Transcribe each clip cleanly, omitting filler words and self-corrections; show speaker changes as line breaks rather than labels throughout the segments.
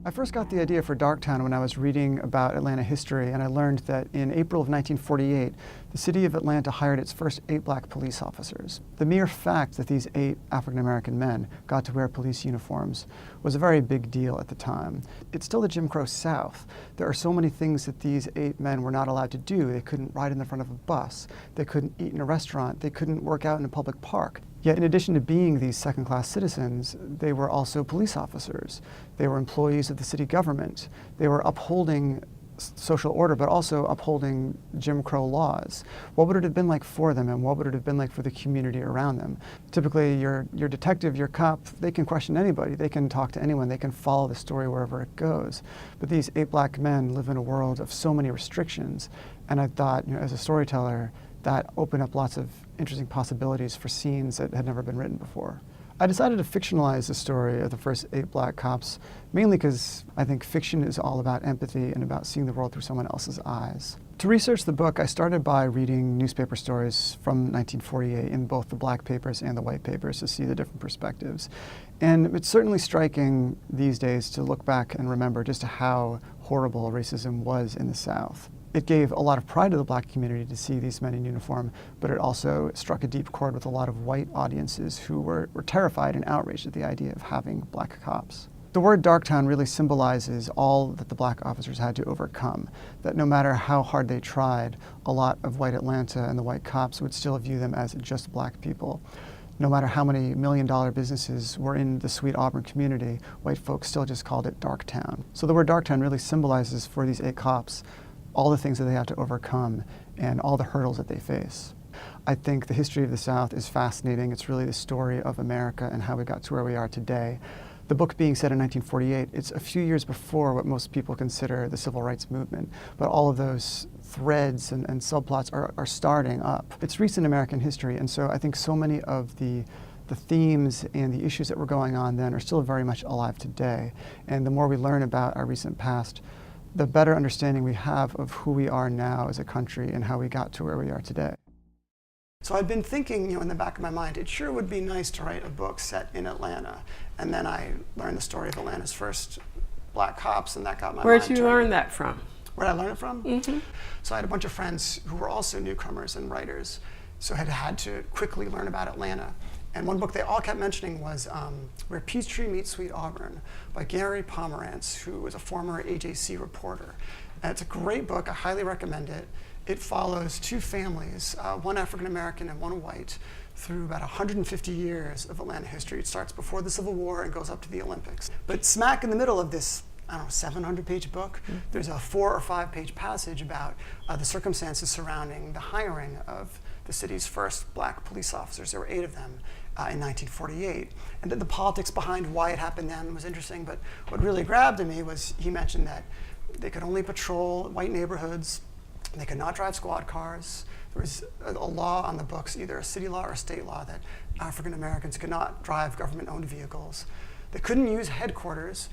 I first got the idea for Darktown when I was reading about Atlanta history, and I learned that in April of 1948, the city of Atlanta hired its first 8 black police officers. The mere fact that these 8 African-American men got to wear police uniforms was a very big deal at the time. It's still the Jim Crow South. There are so many things that these 8 men were not allowed to do. They couldn't ride in the front of a bus. They couldn't eat in a restaurant. They couldn't work out in a public park. Yet in addition to being these second-class citizens, they were also police officers. They were employees of the city government. They were upholding social order, but also upholding Jim Crow laws. What would it have been like for them, and what would it have been like for the community around them? Typically, your detective, your cop, they can question anybody. They can talk to anyone. They can follow the story wherever it goes. But these 8 black men live in a world of so many restrictions, and I thought, as a storyteller, that opened up lots of interesting possibilities for scenes that had never been written before. I decided to fictionalize the story of the first 8 black cops, mainly because I think fiction is all about empathy and about seeing the world through someone else's eyes. To research the book, I started by reading newspaper stories from 1948 in both the black papers and the white papers to see the different perspectives. And it's certainly striking these days to look back and remember just how horrible racism was in the South. It gave a lot of pride to the black community to see these men in uniform, but it also struck a deep chord with a lot of white audiences who were terrified and outraged at the idea of having black cops. The word Darktown really symbolizes all that the black officers had to overcome, that no matter how hard they tried, a lot of white Atlanta and the white cops would still view them as just black people. No matter how many million-dollar businesses were in the Sweet Auburn community, white folks still just called it Darktown. So the word Darktown really symbolizes for these 8 cops all the things that they have to overcome and all the hurdles that they face. I think the history of the South is fascinating. It's really the story of America and how we got to where we are today. The book being set in 1948, it's a few years before what most people consider the civil rights movement, but all of those threads and subplots are starting up. It's recent American history, and so I think so many of the themes and the issues that were going on then are still very much alive today. And the more we learn about our recent past, the better understanding we have of who we are now as a country and how we got to where we are today. So I'd been thinking, in the back of my mind, it sure would be nice to write a book set in Atlanta. And then I learned the story of Atlanta's first black cops, and that got my mind
Where'd you learn that from?
Where'd I learn it from?
Mm-hmm.
So I had a bunch of friends who were also newcomers and writers, so had to quickly learn about Atlanta. And one book they all kept mentioning was Where Peachtree Meets Sweet Auburn by Gary Pomerantz, who was a former AJC reporter. And it's a great book. I highly recommend it. It follows 2 families, one African-American and one white, through about 150 years of Atlanta history. It starts before the Civil War and goes up to the Olympics. But smack in the middle of this 700-page book, there's a 4 or 5-page passage about the circumstances surrounding the hiring of the city's first black police officers. There were 8 of them in 1948. And the politics behind why it happened then was interesting, but what really grabbed me was he mentioned that they could only patrol white neighborhoods, they could not drive squad cars. There was a law on the books, either a city law or a state law, that African Americans could not drive government-owned vehicles. They couldn't use headquarters.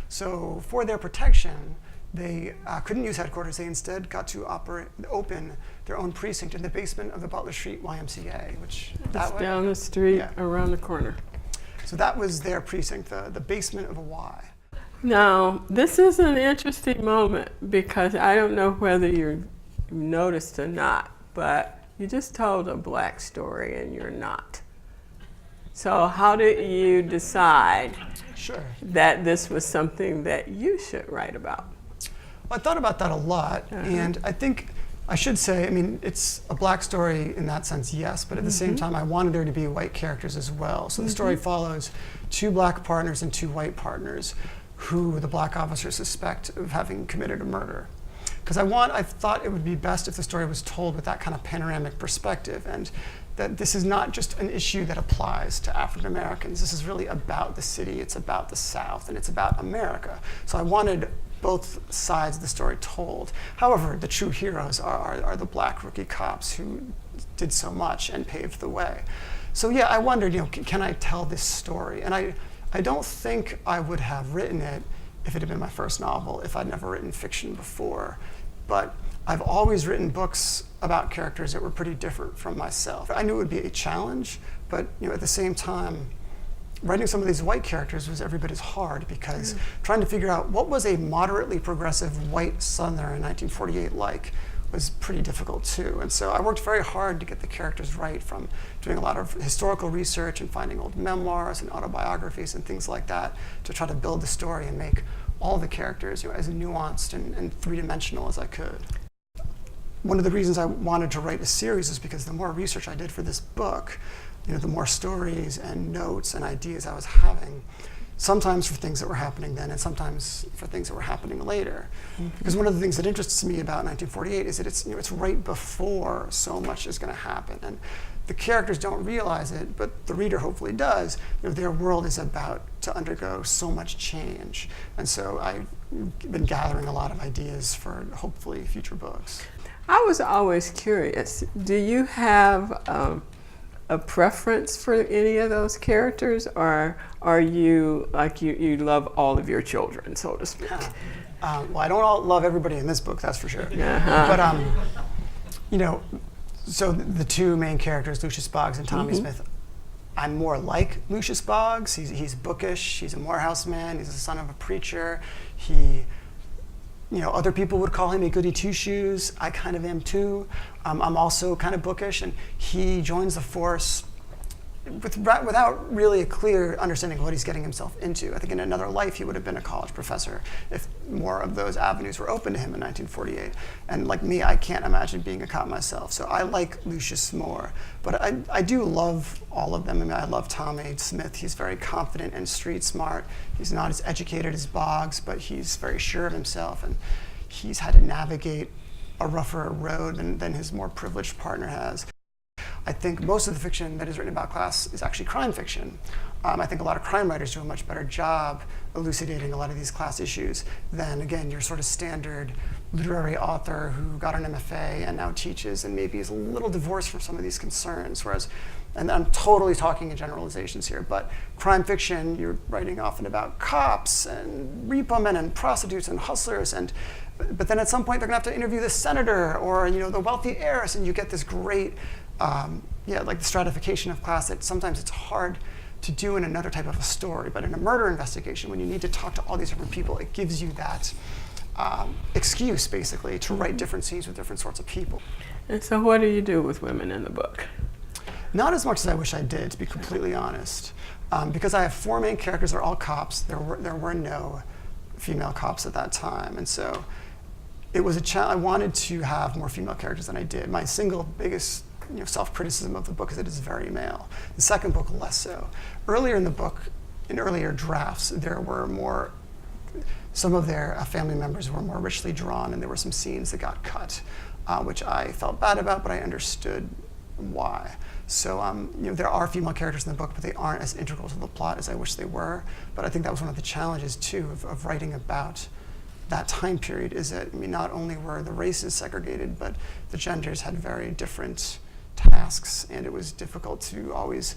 So for their protection, they couldn't use headquarters. They instead got to open their own precinct in the basement of the Butler Street YMCA, which
That's down the street, around the corner.
So that was their precinct, the basement of a Y.
Now, this is an interesting moment because I don't know whether you noticed or not, but you just told a black story and you're not. So how did you decide that this was something that you should write about?
Well, I thought about that a lot, and I think I should say, it's a black story in that sense, yes, but at the same time, I wanted there to be white characters as well. So the story follows 2 black partners and 2 white partners who the black officers suspect of having committed a murder. Because I thought it would be best if the story was told with that kind of panoramic perspective, and that this is not just an issue that applies to African Americans. This is really about the city, it's about the South, and it's about America. So I wanted both sides of the story told. However, the true heroes are the black rookie cops who did so much and paved the way. So yeah, I wondered, can I tell this story? And I don't think I would have written it if it had been my first novel, if I'd never written fiction before. But I've always written books about characters that were pretty different from myself. I knew it would be a challenge, but at the same time, writing some of these white characters was every bit as hard, because trying to figure out what was a moderately progressive white Southerner in 1948 like was pretty difficult too. And so I worked very hard to get the characters right, from doing a lot of historical research and finding old memoirs and autobiographies and things like that, to try to build the story and make all the characters, you know, as nuanced and three-dimensional as I could. One of the reasons I wanted to write a series is because the more research I did for this book, you know, the more stories and notes and ideas I was having, sometimes for things that were happening then and sometimes for things that were happening later. Because one of the things that interests me about 1948 is that it's, you know, it's right before so much is going to happen. And the characters don't realize it, but the reader hopefully does. You know, their world is about to undergo so much change. And so I've been gathering a lot of ideas for hopefully future books.
I was always curious, do you have a preference for any of those characters, or are you like you love all of your children, so to speak?
Well, I don't love everybody in this book, that's for sure. But you know, so the two main characters, Lucius Boggs and Tommy Smith, I'm more like Lucius Boggs. He's bookish. He's a Morehouse man. He's the son of a preacher. He, you know, other people would call him a goody two-shoes. I kind of am too. I'm also kind of bookish, and he joins the force without really a clear understanding of what he's getting himself into. I think in another life he would have been a college professor if more of those avenues were open to him in 1948. And like me, I can't imagine being a cop myself, so I like Lucius more. But I do love all of them. I mean, I love Tommy Smith. He's very confident and street smart. He's not as educated as Boggs, but he's very sure of himself, and he's had to navigate a rougher road than his more privileged partner has. I think most of the fiction that is written about class is actually crime fiction. I think a lot of crime writers do a much better job elucidating a lot of these class issues than, again, your sort of standard literary author who got an MFA and now teaches and maybe is a little divorced from some of these concerns. Whereas, and I'm totally talking in generalizations here, but crime fiction, you're writing often about cops and repo men and prostitutes and hustlers, but then at some point they're gonna have to interview the senator or, you know, the wealthy heiress, and you get this great, like the stratification of class that sometimes it's hard to do in another type of a story. But in a murder investigation, when you need to talk to all these different people, it gives you that excuse, basically, to write different scenes with different sorts of people.
And so what do you do with women in the book?
Not as much as I wish I did, to be completely honest. Because I have four main characters, they're all cops. There were no female cops at that time. And so it was a challenge. I wanted to have more female characters than I did. My single biggest self-criticism of the book is that it's very male. The second book, less so. Earlier in the book, in earlier drafts, there were more, some of their family members were more richly drawn, and there were some scenes that got cut, which I felt bad about, but I understood why. So there are female characters in the book, but they aren't as integral to the plot as I wish they were. But I think that was one of the challenges, too, of writing about that time period, is that, I mean, not only were the races segregated, but the genders had very different tasks, and it was difficult to always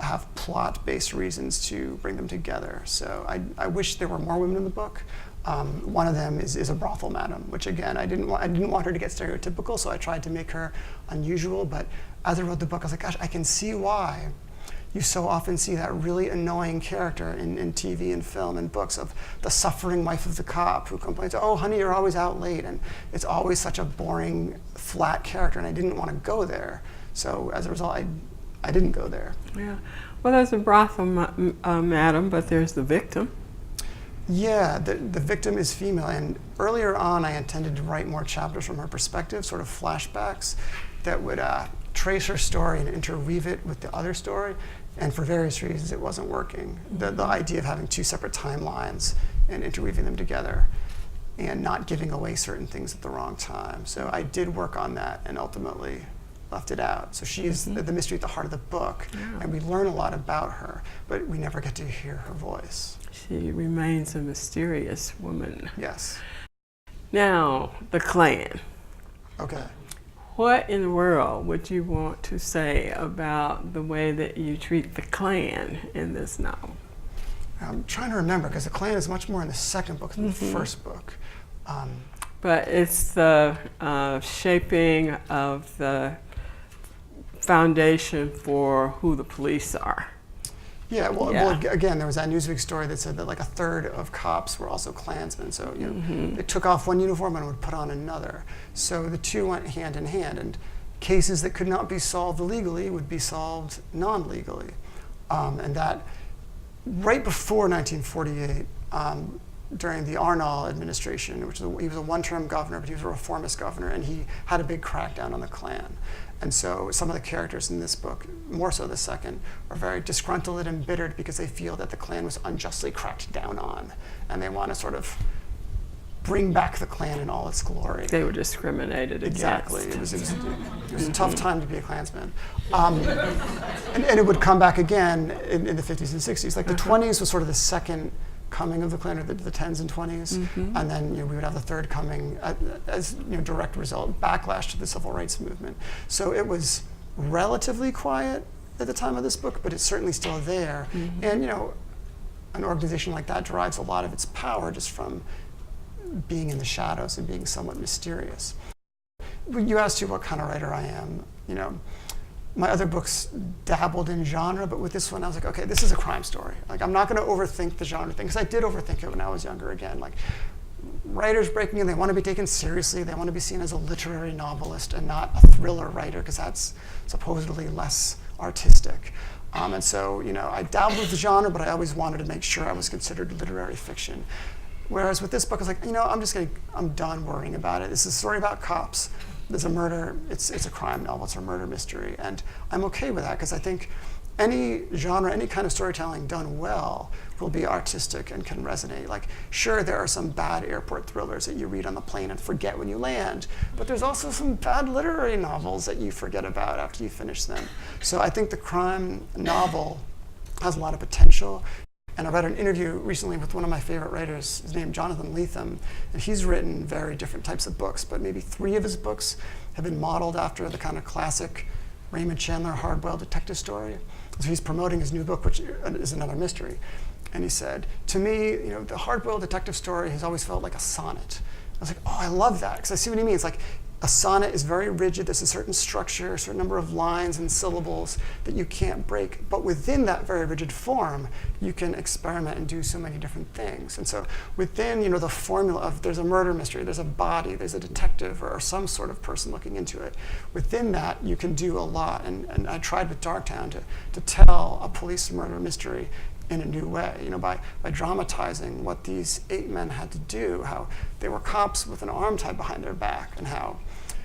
have plot-based reasons to bring them together. So I wish there were more women in the book. One of them is a brothel madam, which again, I didn't want her to get stereotypical, so I tried to make her unusual. But as I wrote the book, I was like, gosh, I can see why you so often see that really annoying character in TV and film and books of the suffering wife of the cop who complains, oh, honey, you're always out late. And it's always such a boring, flat character, and I didn't want to go there. So as a result, I didn't go there.
Yeah. Well, there's a brothel madam, but there's the victim.
Yeah, the victim is female. And earlier on, I intended to write more chapters from her perspective, sort of flashbacks that would trace her story and interweave it with the other story. And for various reasons, it wasn't working. The idea of having two separate timelines and interweaving them together and not giving away certain things at the wrong time. So I did work on that and ultimately left it out. So she is the mystery at the heart of the book, and we learn a lot about her, but we never get to hear her voice.
She remains a mysterious woman.
Yes.
Now, the Klan.
Okay.
What in the world would you want to say about the way that you treat the Klan in this novel?
I'm trying to remember, because the Klan is much more in the second book than the first book.
But it's the shaping of the foundation for who the police are.
Yeah, well,
Yeah.
again, there was that Newsweek story that said that like a third of cops were also Klansmen. So they took off one uniform and would put on another. So the two went hand in hand, and cases that could not be solved legally would be solved non-legally. And that right before 1948, during the Arnall administration, he was a one-term governor, but he was a reformist governor, and he had a big crackdown on the Klan. And so some of the characters in this book, more so the second, are very disgruntled and embittered because they feel that the Klan was unjustly cracked down on, and they want to sort of bring back the Klan in all its glory.
They were discriminated
Exactly.
against.
It was a tough time to be a Klansman. And it would come back again in the 50s and 60s. Like the 20s was sort of the second coming of the Klan, or the 10s and 20s, and then we would have the third coming as direct result, backlash to the civil rights movement. So it was relatively quiet at the time of this book, but it's certainly still there. And an organization like that derives a lot of its power just from being in the shadows and being somewhat mysterious. You asked what kind of writer I am. My other books dabbled in genre, but with this one, I was like, okay, this is a crime story. Like, I'm not going to overthink the genre thing, because I did overthink it when I was younger. Again, like, writers breaking in, they want to be taken seriously. They want to be seen as a literary novelist and not a thriller writer, because that's supposedly less artistic. And so, I dabbled with the genre, but I always wanted to make sure I was considered literary fiction. Whereas with this book, I was like, I'm done worrying about it. This is a story about cops. There's a murder. It's a crime novel. It's a murder mystery, and I'm okay with that, because I think any genre, any kind of storytelling done well will be artistic and can resonate. Like, sure, there are some bad airport thrillers that you read on the plane and forget when you land, but there's also some bad literary novels that you forget about after you finish them. So I think the crime novel has a lot of potential. And I read an interview recently with one of my favorite writers, his name Jonathan Lethem, and he's written very different types of books, but maybe 3 of his books have been modeled after the kind of classic Raymond Chandler hard-boiled detective story. So he's promoting his new book, which is another mystery. And he said, to me, the hard-boiled detective story has always felt like a sonnet. I was like, oh, I love that, because I see what he means. Like, a sonnet is very rigid. There's a certain structure, a certain number of lines and syllables that you can't break. But within that very rigid form, you can experiment and do so many different things. And so within the formula of there's a murder mystery, there's a body, there's a detective or some sort of person looking into it, within that you can do a lot. And I tried with Darktown to tell a police murder mystery in a new way, by dramatizing what these 8 men had to do, how they were cops with an arm tied behind their back, and how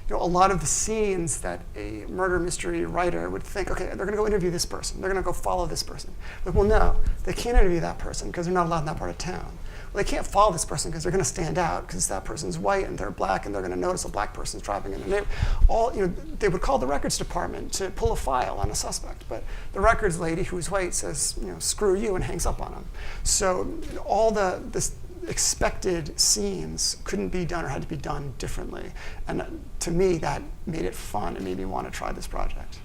a lot of the scenes that a murder mystery writer would think, okay, they're going to go interview this person, they're going to go follow this person. Like, well, no, they can't interview that person because they're not allowed in that part of town. Well, they can't follow this person because they're going to stand out because that person's white and they're black and they're going to notice a black person's driving in the neighborhood. They would call the records department to pull a file on a suspect, but the records lady who's white says, screw you, and hangs up on them. So all this expected scenes couldn't be done or had to be done differently. And to me, that made it fun and made me want to try this project.